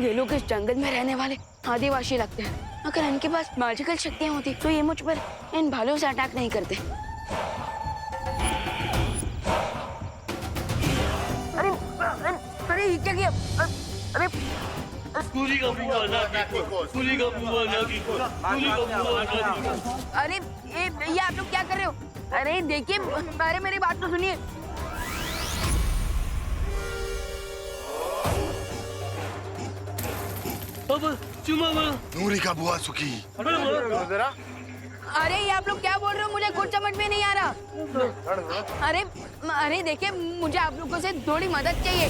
ये लोग इस जंगल में रहने वाले आदिवासी लगते हैं। अगर इनके पास मैजिकल शक्तियाँ होती तो ये मुझ पर इन भालू से अटैक नहीं करते। अरे अरे अरे ये क्या किया? अरे अरे ये आप लोग क्या कर रहे हो? अरे देखिए, अरे मेरी बात तो सुनिए। नूरी का बुआ सुखी। अरे ये आप लोग क्या बोल रहे हो? मुझे कुछ समझ में नहीं आ रहा। अरे अरे देखिए, मुझे आप लोगों से थोड़ी मदद चाहिए।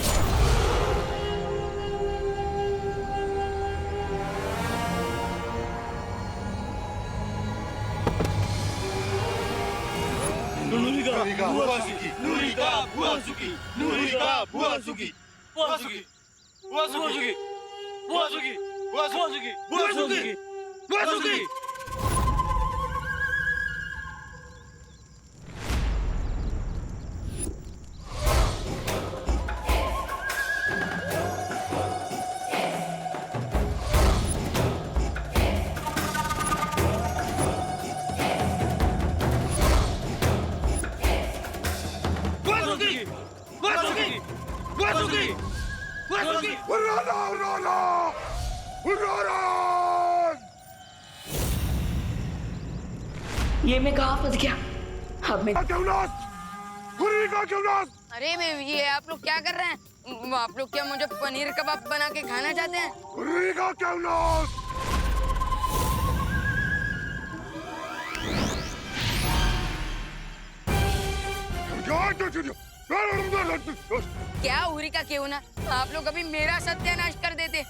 ये मैं कहाँ फंस गया? अब मैं अरे ये आप लोग क्या कर रहे हैं? आप लोग क्या मुझे पनीर कबाब बना के खाना चाहते हैं? क्या उरी का क्यों ना? आप लोग अभी मेरा सत्यानाश कर देते।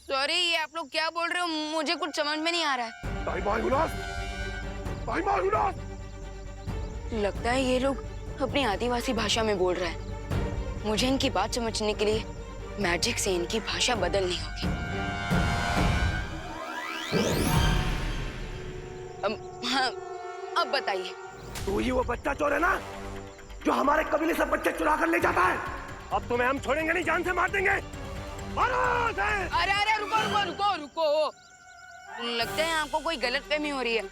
सॉरी, ये आप लोग क्या बोल रहे हो? मुझे कुछ समझ में नहीं आ रहा है। लगता है ये लोग अपनी आदिवासी भाषा में बोल रहे हैं। मुझे इनकी बात समझने के लिए मैजिक से इनकी भाषा बदलनी होगी। हाँ, अब बताइए। तू ही वो बच्चा चोर है ना, जो हमारे कबीले से बच्चे चुरा कर ले जाता है? अब तुम्हें हम छोड़ेंगे नहीं, जान से मार देंगे। मारो उसे। अरे अरे रुको रुको रुको रुको। लगता है आपको कोई गलतफहमी हो रही है।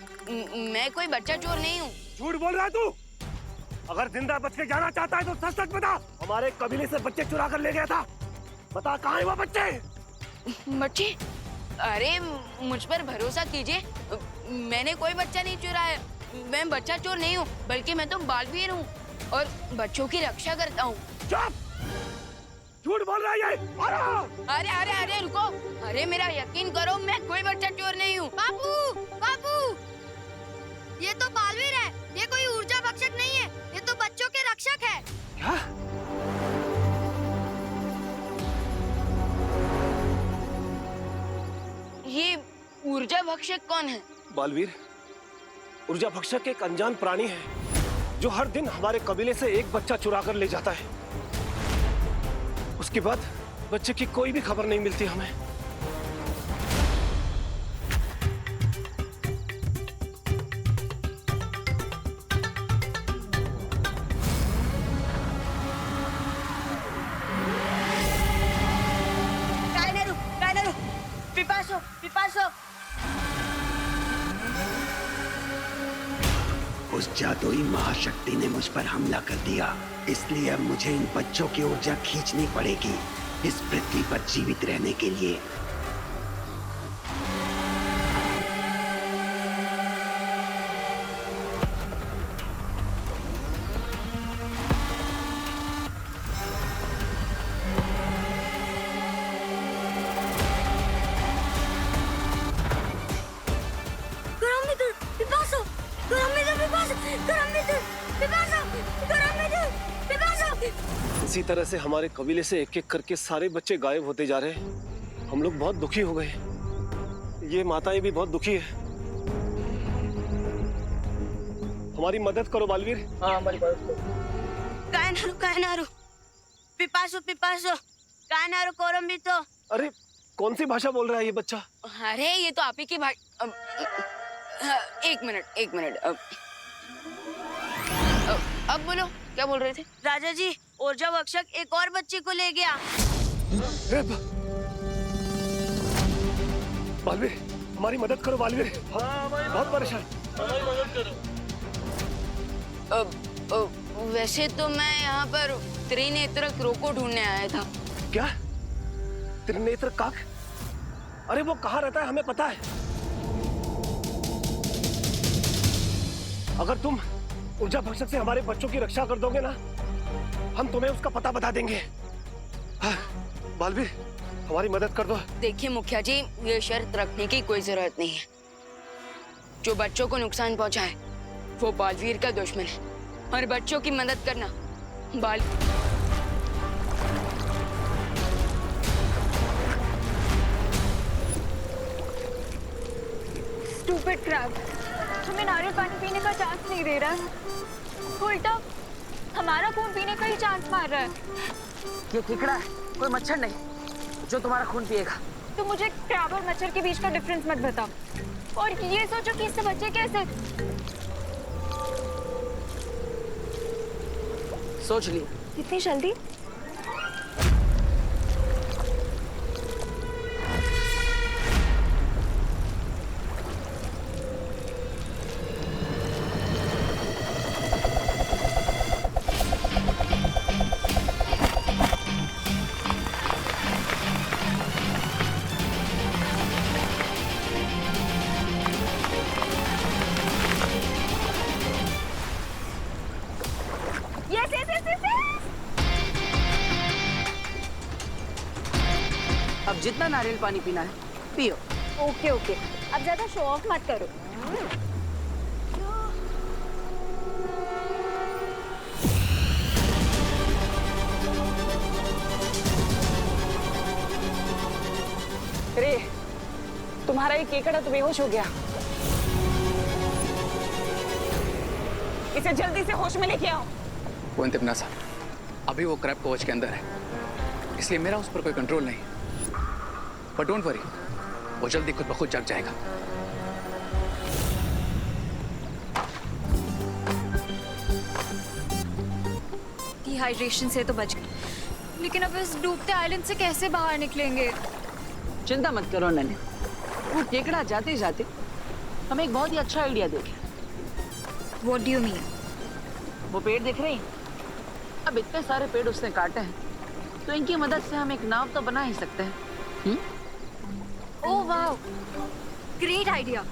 मैं कोई बच्चा चोर नहीं हूँ। झूठ बोल रहा है तू। अगर जिंदा बच के जाना चाहता है तो सच सच बता। हमारे कबीले से बच्चे चुरा कर ले गया था। बता कहाँ है वो बच्चे? बच्चे? अरे मुझ पर भरोसा कीजिए, मैंने कोई बच्चा नहीं चुराया। मैं बच्चा चोर नहीं हूँ, बल्कि मैं तो बालवीर हूँ और बच्चों की रक्षा करता हूँ। चुप! झूठ बोल रहा है ये। अरे अरे अरे रुको। अरे मेरा यकीन करो, मैं कोई बच्चा चोर नहीं हूँ। बापू, बापू, ये तो बालवीर है। ये कोई ऊर्जा भक्षक नहीं है। ये तो बच्चों के रक्षक है। क्या? ये ऊर्जा भक्षक कौन है? बालवीर ऊर्जा भक्षक एक अनजान प्राणी है जो हर दिन हमारे कबीले से एक बच्चा चुरा कर ले जाता है। उसके बाद बच्चे की कोई भी खबर नहीं मिलती हमें। कायनारू, पिपासो, पिपासो। उस जादुई महाशक्ति ने मुझ पर हमला कर दिया, इसलिए अब मुझे इन बच्चों की ऊर्जा खींचनी पड़ेगी इस पृथ्वी पर जीवित रहने के लिए। इसी तरह से हमारे कबीले से एक एक करके सारे बच्चे गायब होते जा रहे हैं। हम लोग बहुत दुखी हो गए। ये माताएं भी बहुत दुखी है। हमारी मदद करो बालवीर। हाँ, हमारी मदद करो। कायनारू, कायनारू, पिपासो, पिपासो, कायनारू कोरम्बितो। अरे कौन सी भाषा बोल रहा है ये बच्चा? अरे ये तो आप ही की भाई। एक मिनट अब बोलो, क्या बोल रहे थे? राजा जी, ऊर्जा भक्षक एक और बच्चे को ले गया। बालवीर, हमारी मदद करो बालवीर, बहुत परेशान। वैसे तो मैं यहाँ पर त्रिनेत्र क्रो को ढूंढने आया था। क्या? त्रिनेत्र काक? अरे वो कहाँ रहता है हमें पता है। अगर तुम ऊर्जा भक्षक से हमारे बच्चों की रक्षा कर दोगे ना, हम तुम्हें उसका पता बता देंगे। हाँ, बालवीर, हमारी मदद कर दो। देखिए मुखिया जी, ये शर्त रखने की कोई जरूरत नहीं है। जो बच्चों को नुकसान पहुंचाए वो बालवीर का दुश्मन है, और बच्चों की मदद करना स्टूपिड क्रैब, हमें नारियल पानी पीने का चांस नहीं दे रहा है, उल्टा हमारा खून पीने का ही चांस मार रहा है। ये केकड़ा है, कोई मच्छर नहीं जो तुम्हारा खून पिएगा। तो मुझे क्रैब और मच्छर के बीच का डिफरेंस मत बताओ, और ये सोचो कि इससे बचे कैसे। सोच लिया? इतनी जल्दी? अब जितना नारियल पानी पीना है पियो। ओके ओके, अब ज्यादा शो ऑफ मत करो। रे, तुम्हारा ये केकड़ा तो बेहोश हो गया। इसे जल्दी से होश में लेके आओ। तिमनासा, अभी वो क्रैब कवच के अंदर है, इसलिए मेरा उस पर कोई कंट्रोल नहीं। बट डोंट वरी, वो जल्दी खुद ब खुद जग जाएगा। डिहाइड्रेशन से तो बच गए, लेकिन अब इस डूबते आइलैंड से कैसे बाहर निकलेंगे? चिंता मत करो नन्हे, वो केकड़ा जाते जाते हमें एक बहुत ही अच्छा आइडिया दे गया। What do you mean? वो पेड़ दिख रहे हैं? अब इतने सारे पेड़ उसने काटे हैं, तो इनकी मदद से हम एक नाव तो बना ही सकते हैं। Oh wow, great idea.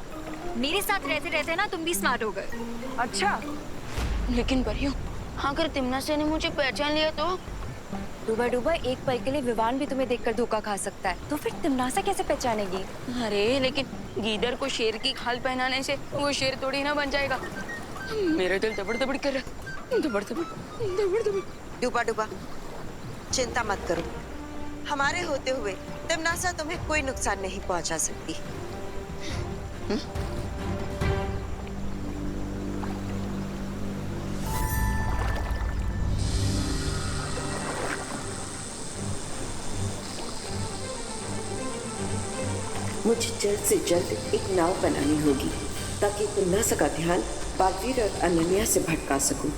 मेरे साथ रहते रहते ना तुम भी स्मार्ट हो गए। अच्छा, लेकिन परियों, अगर तिमनासा ने मुझे पहचान लिया तो? डूबा डूबा एक पल के लिए विवान भी तुम्हें देखकर धोखा खा सकता है, तो फिर तिमनासा कैसे पहचानेगी? अरे लेकिन गीदड़ को शेर की खाल पहनाने से वो शेर थोड़ी ना बन जाएगा। मेरा दिल दबड़ दबड़ कर रहा, दबड़ दबड़ दबड़ दबड़। डूबा डूबा, चिंता मत करो, हमारे होते हुए तिमनासा तुम्हें कोई नुकसान नहीं पहुंचा सकती। मुझे जल्द से जल्द एक नाव बनानी होगी ताकि तिमनासा का ध्यान बालवीर और अनन्या से भटका सकूं।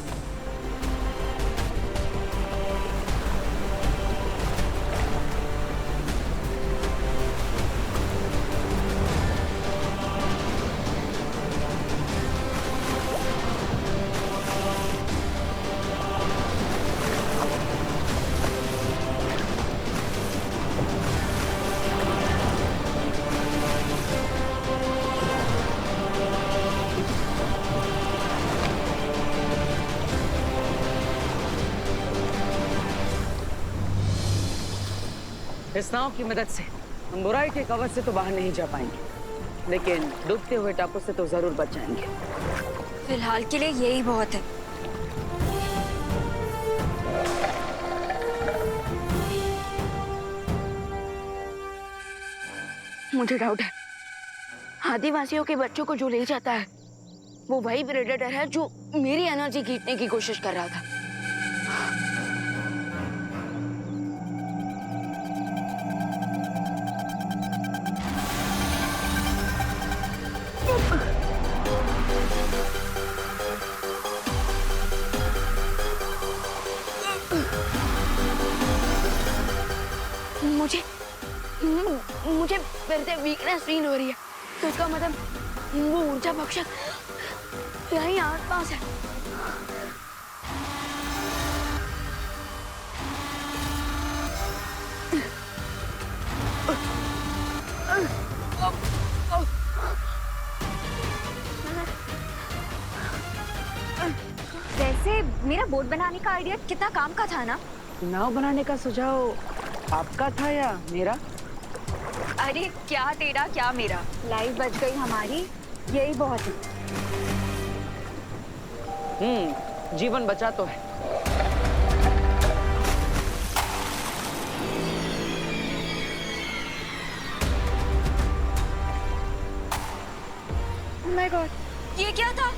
इस नाव की मदद से हम बुराई के कवच से तो बाहर नहीं जा पाएंगे, लेकिन डूबते हुए टापू से तो जरूर बच जाएंगे। फिलहाल के लिए यही बहुत है। मुझे डाउट है, आदिवासियों के बच्चों को जो ले जाता है वो वही प्रेडेटर है जो मेरी एनर्जी खींचने की कोशिश कर रहा था। मुझे मुझे फिर से वीकनेस फील हो रही है, तो इसका मतलब वो ऊर्जा भक्षक यहीं आसपास है। वैसे मेरा बोट बनाने का आइडिया कितना काम का था ना? नाव बनाने का सुझाव आपका था या मेरा? अरे क्या तेरा क्या मेरा, लाइफ बच गई हमारी, यही बहुत है। जीवन बचा तो है। माय गॉड, ये क्या था?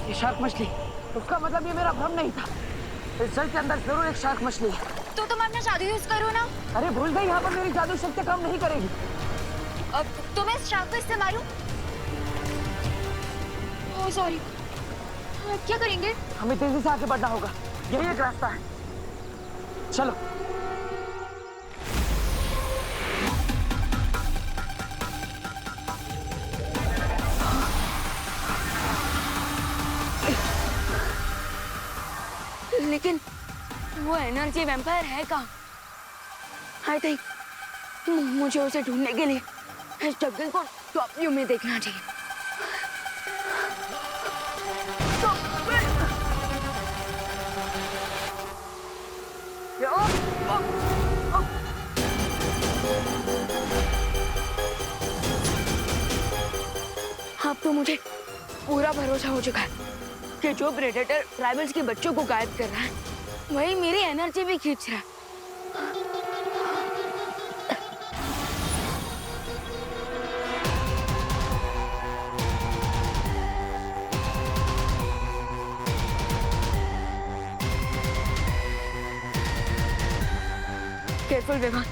ये शार्क मछली, उसका मतलब ये मेरा भ्रम नहीं था। इस जल के अंदर जरूर एक शार्क मछली है। तो तुम अपना जादू यूज करो ना। अरे भूल गई, यहाँ पर मेरी जादू शक्ति काम नहीं करेगी। अब तुम्हें इस शार्क को इस्तेमाल सॉरी, क्या करेंगे? हमें तेजी से आगे बढ़ना होगा, यही एक रास्ता है। चलो। लेकिन वो एनर्जी वैम्पायर है कहाँ? आई थिंक मुझे उसे ढूंढने के लिए इस जंगल को टॉप व्यू में देखना चाहिए। अब तो मुझे पूरा भरोसा हो चुका है कि जो प्रेडेटर ट्राइबल्स के बच्चों को गायब कर रहा है, वही मेरी एनर्जी भी खींच रहा है। केयरफुल विवान,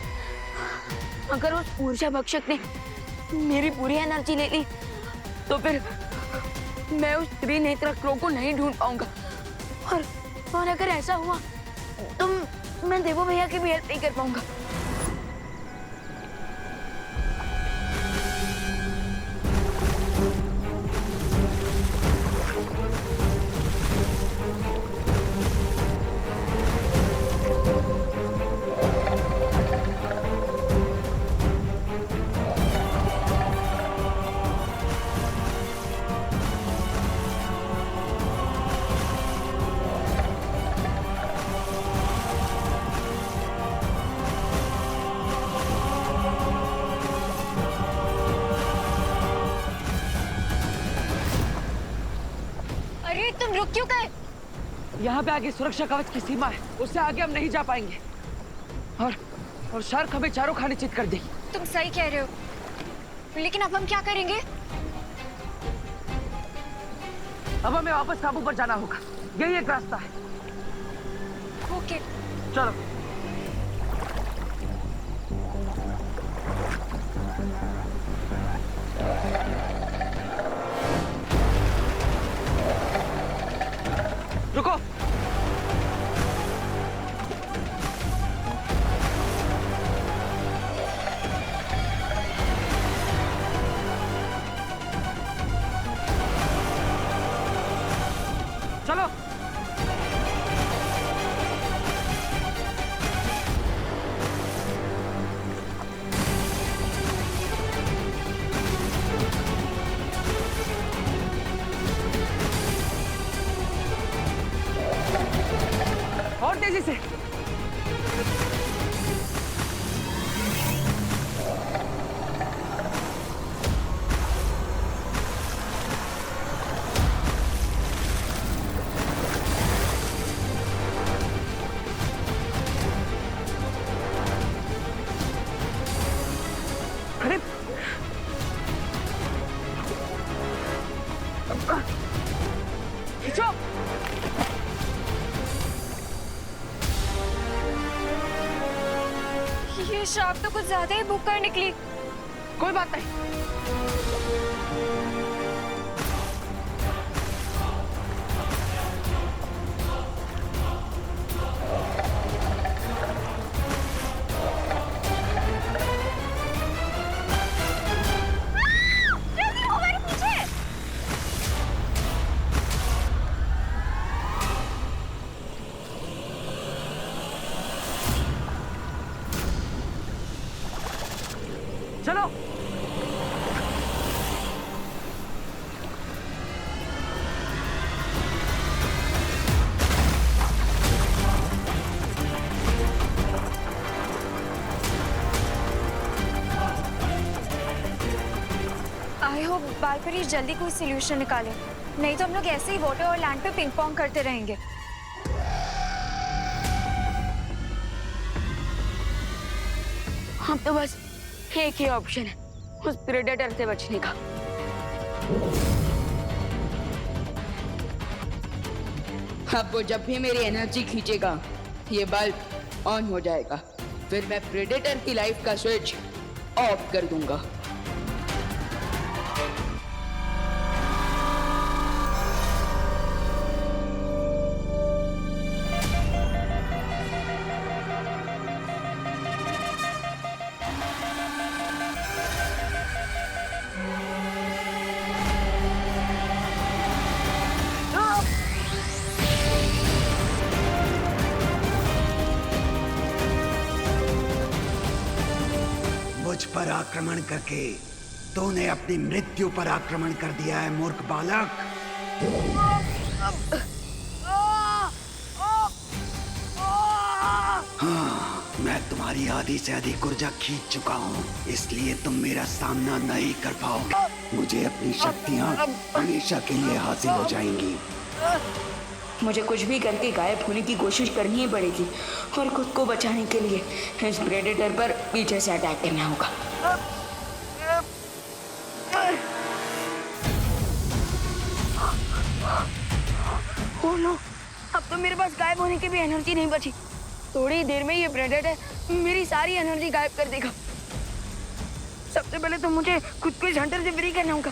अगर उस ऊर्जा भक्षक ने मेरी पूरी एनर्जी ले ली तो फिर मैं उस त्रिनेत्र क्रो को नहीं ढूंढ पाऊंगा, और अगर ऐसा हुआ तो मैं देवो भैया की भी हेल्प नहीं कर पाऊंगा। तुम रुक क्यों गए? यहाँ पे आगे सुरक्षा कवच की सीमा है, उससे आगे हम नहीं जा पाएंगे। और शार्क हमें चारों खाने चित कर देगी। तुम सही कह रहे हो, लेकिन अब हम क्या करेंगे? अब हमें वापस काबू पर जाना होगा, यही एक रास्ता है। ओके, चलो। रुको। चलो। खींचो। ये शार्क तो कुछ ज्यादा ही भूख कर निकली। कोई बात नहीं। जल्दी वो हमारे पीछे। चलो। आई होप बालपरी जल्दी कोई सोल्यूशन निकाले, नहीं तो हम लोग ऐसे ही वाटर और लैंड पे पिंग पोंग करते रहेंगे। हम तो बस एक ही ऑप्शन है उस प्रेडेटर से बचने का। अब वो जब भी मेरी एनर्जी खींचेगा ये बल्ब ऑन हो जाएगा, फिर मैं प्रेडेटर की लाइफ का स्विच ऑफ कर दूंगा। मुझ पर आक्रमण करके तूने अपनी मृत्यु पर आक्रमण कर दिया है मूर्ख बालक। हाँ, मैं तुम्हारी आधी से अधिक ऊर्जा खींच चुका हूँ, इसलिए तुम मेरा सामना नहीं कर पाओगे। मुझे अपनी शक्तियाँ हमेशा के लिए हासिल हो जाएंगी। मुझे कुछ भी करके गायब होने की कोशिश करनी ही पड़ेगी और खुद को बचाने के लिए इस प्रेडेटर पर पीछे से अटैक करना होगा। ओह नो, अब तो मेरे पास गायब होने की भी एनर्जी नहीं बची। थोड़ी देर में ये प्रेडेटर मेरी सारी एनर्जी गायब कर देगा। सबसे पहले तो मुझे खुद को इस हंटर से फ्री करना होगा,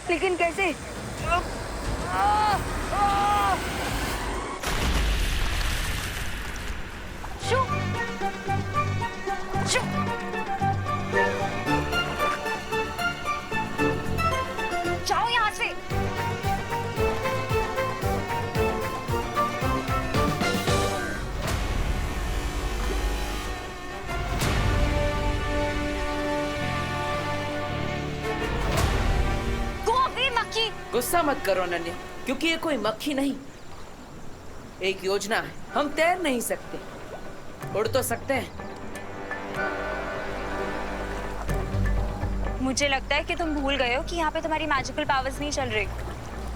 लेकिन कैसे? शू! शू! जाओ यहाँ से। Go away, मक्खी। गुस्सा मत करो अनन्या, क्योंकि ये कोई मक्खी नहीं, एक योजना है। हम तैर नहीं सकते, उड़ तो सकते हैं। मुझे लगता है कि तुम भूल गए हो कि यहाँ पे तुम्हारी मैजिकल पावर्स नहीं चल रही,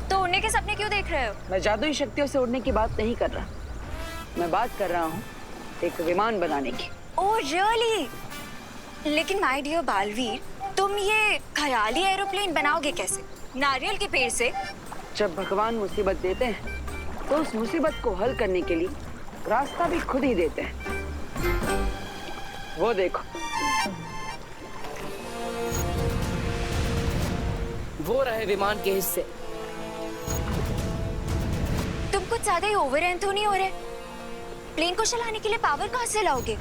तो उड़ने के सपने क्यों देख रहे हो? मैं जादुई शक्तियों से उड़ने की बात नहीं कर रहा, मैं बात कर रहा हूँ एक विमान बनाने की। Oh really? लेकिन माय डियर बालवीर, तुम ये ख्याली एरोप्लेन बनाओगे कैसे? नारियल के पेड़ से? जब भगवान मुसीबत देते हैं तो उस मुसीबत को हल करने के लिए रास्ता भी खुद ही देते हैं। वो देखो, वो रहे विमान के हिस्से। तुम कुछ ज्यादा ही ओवर तो नहीं हो रहे? प्लेन को चलाने के लिए पावर कहाँ से लाओगे?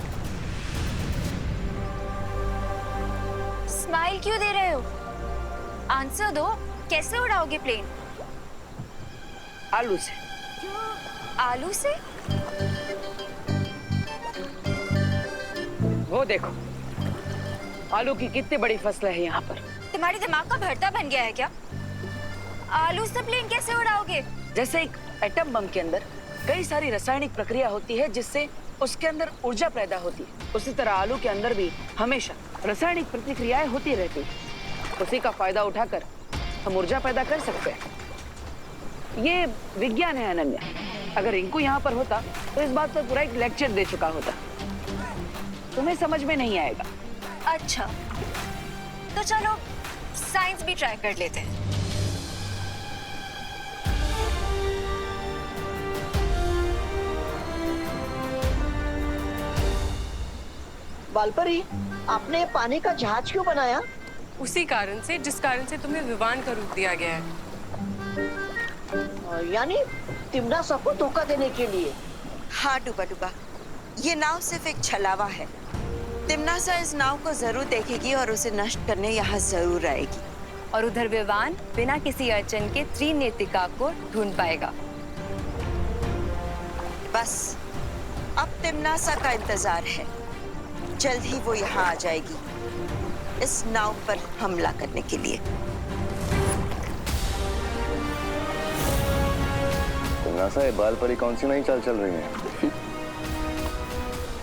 स्माइल क्यों दे रहे हो? आंसर दो, कैसे उड़ाओगे प्लेन? आलू से। आलू से? वो देखो, आलू की कितनी बड़ी फसल है यहाँ पर। तुम्हारे दिमाग का भरता बन गया है क्या? आलू से प्लेन कैसे उड़ाओगे? जैसे एक एटम बम के अंदर कई सारी रासायनिक प्रक्रिया होती है जिससे उसके अंदर ऊर्जा पैदा होती है, उसी तरह आलू के अंदर भी हमेशा रासायनिक प्रतिक्रियाएं होती रहती है। उसी का फायदा उठाकर हम ऊर्जा पैदा कर सकते हैं। ये विज्ञान है अनन्या। अगर रिंकू यहाँ पर होता तो इस बात पर पूरा एक लेक्चर दे चुका होता। तुम्हें समझ में नहीं आएगा। अच्छा, तो चलो साइंस भी ट्राई कर लेते हैं। बालपरी, आपने पानी का जहाज क्यों बनाया? उसी कारण से जिस कारण से तुम्हें विवान का रूप दिया गया है। यानी तिमनासा को धोखा देने के लिए? हाँ डूबा डूबा, ये नाव सिर्फ एक छलावा है। तिमनासा इस नाव को जरूर देखेगी और उसे नष्ट करने यहाँ जरूर आएगी। और उधर विवान बिना किसी अड़चन के त्रिनेत्रिका को ढूंढ पाएगा। बस अब तिमनासा का इंतजार है। जल्द ही वो यहाँ आ जाएगी इस नाव पर हमला करने के लिए। तिमनासा, ये बालपरी कौन सी नई चाल चल रही है?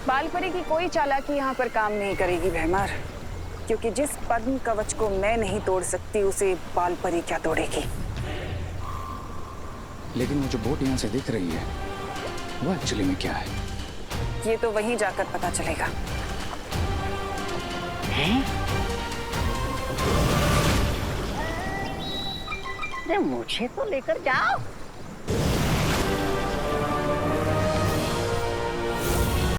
बालपरी की कोई चालाकी यहाँ पर काम नहीं करेगी भैमार, क्योंकि जिस पद्म कवच को मैं नहीं तोड़ सकती उसे बालपरी क्या तोड़ेगी। लेकिन वो जो बोट यहाँ से दिख रही है वो एक्चुअली में क्या है? ये तो वहीं जाकर पता चलेगा। अरे मुझे तो लेकर जाओ।